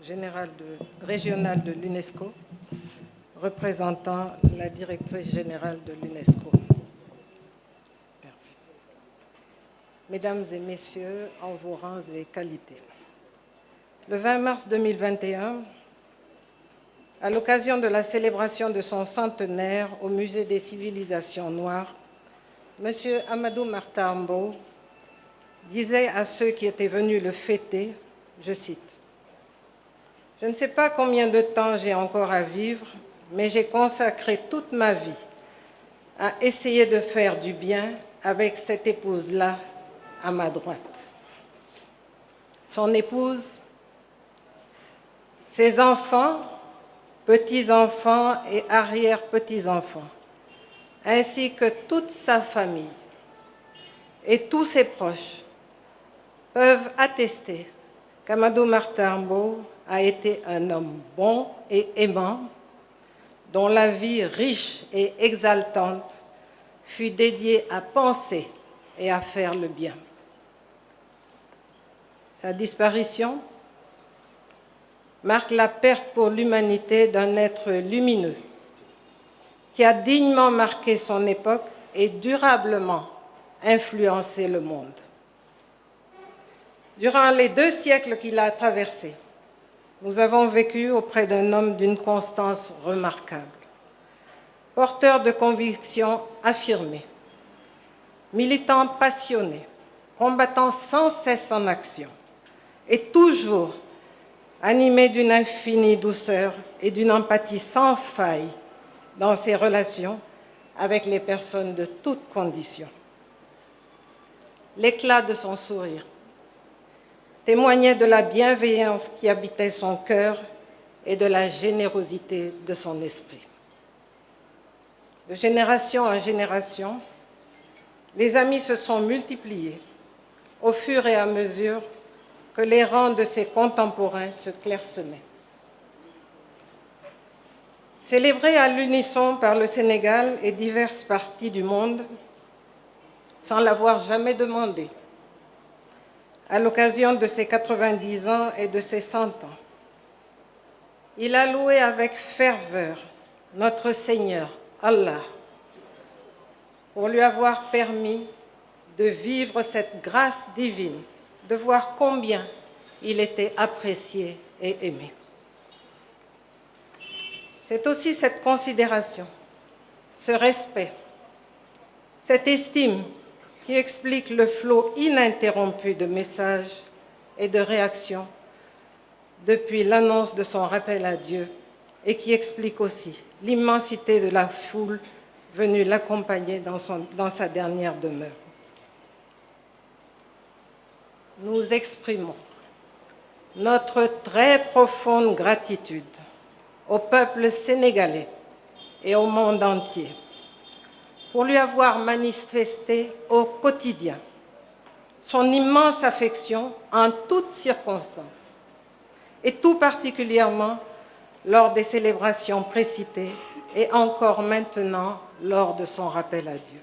régional de l'UNESCO, représentant la directrice générale de l'UNESCO. Merci. Mesdames et messieurs, en vos rangs et qualités. Le 20 mars 2021, à l'occasion de la célébration de son centenaire au Musée des civilisations noires, M. Amadou Mahtar Mbow disait à ceux qui étaient venus le fêter, je cite, « Je ne sais pas combien de temps j'ai encore à vivre, mais j'ai consacré toute ma vie à essayer de faire du bien avec cette épouse-là à ma droite. » Son épouse, ses enfants, petits-enfants et arrière-petits-enfants, ainsi que toute sa famille et tous ses proches peuvent attester qu'Amadou Mahtar Mbow a été un homme bon et aimant, dont la vie riche et exaltante fut dédiée à penser et à faire le bien. Sa disparition marque la perte pour l'humanité d'un être lumineux qui a dignement marqué son époque et durablement influencé le monde. Durant les 2 siècles qu'il a traversés, nous avons vécu auprès d'un homme d'une constance remarquable, porteur de convictions affirmées, militant passionné, combattant sans cesse en action et toujours animé d'une infinie douceur et d'une empathie sans faille dans ses relations avec les personnes de toutes conditions. L'éclat de son sourire témoignait de la bienveillance qui habitait son cœur et de la générosité de son esprit. De génération en génération, les amis se sont multipliés au fur et à mesure que les rangs de ses contemporains se clairsemaient. Célébré à l'unisson par le Sénégal et diverses parties du monde, sans l'avoir jamais demandé, à l'occasion de ses 90 ans et de ses 100 ans, il a loué avec ferveur notre Seigneur, Allah, pour lui avoir permis de vivre cette grâce divine, de voir combien il était apprécié et aimé. C'est aussi cette considération, ce respect, cette estime qui explique le flot ininterrompu de messages et de réactions depuis l'annonce de son rappel à Dieu et qui explique aussi l'immensité de la foule venue l'accompagner dans sa dernière demeure. Nous exprimons notre très profonde gratitude au peuple sénégalais et au monde entier pour lui avoir manifesté au quotidien son immense affection en toutes circonstances, et tout particulièrement lors des célébrations précitées et encore maintenant lors de son rappel à Dieu.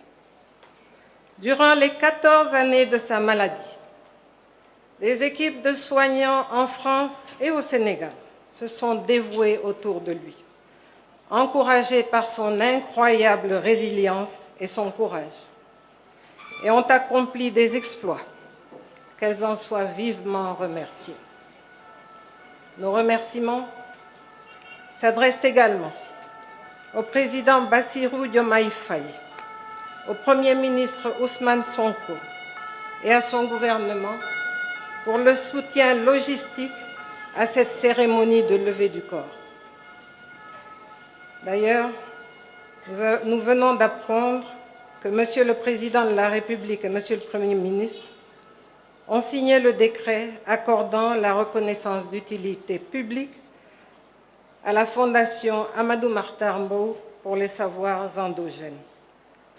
Durant les 14 années de sa maladie, les équipes de soignants en France et au Sénégal se sont dévouées autour de lui, encouragées par son incroyable résilience et son courage, et ont accompli des exploits. Qu'elles en soient vivement remerciées. Nos remerciements s'adressent également au président Bassirou Diomaye Faye, au Premier ministre Ousmane Sonko et à son gouvernement pour le soutien logistique à cette cérémonie de levée du corps. D'ailleurs, nous venons d'apprendre que Monsieur le Président de la République et Monsieur le Premier ministre ont signé le décret accordant la reconnaissance d'utilité publique à la Fondation Amadou Mahtar Mbow pour les savoirs endogènes,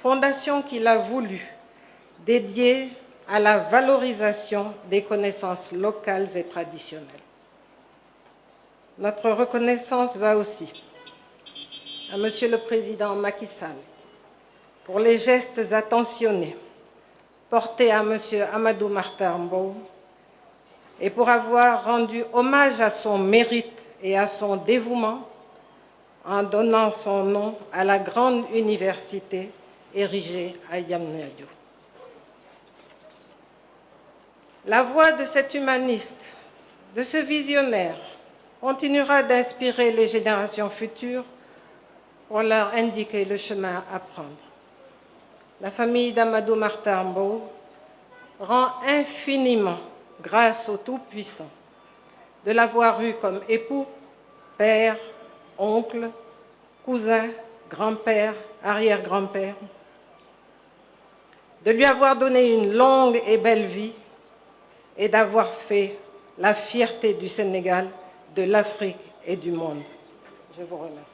fondation qu'il a voulu dédiée à la valorisation des connaissances locales et traditionnelles. Notre reconnaissance va aussi à Monsieur le Président Macky Sall pour les gestes attentionnés portés à Monsieur Amadou Mahtar Mbow et pour avoir rendu hommage à son mérite et à son dévouement en donnant son nom à la grande université érigée à Diamniadio. La voix de cet humaniste, de ce visionnaire, continuera d'inspirer les générations futures pour leur indiquer le chemin à prendre. La famille d'Amadou Mahtar Mbow rend infiniment grâce au Tout-Puissant de l'avoir eu comme époux, père, oncle, cousin, grand-père, arrière-grand-père, de lui avoir donné une longue et belle vie et d'avoir fait la fierté du Sénégal, de l'Afrique et du monde. Je vous remercie.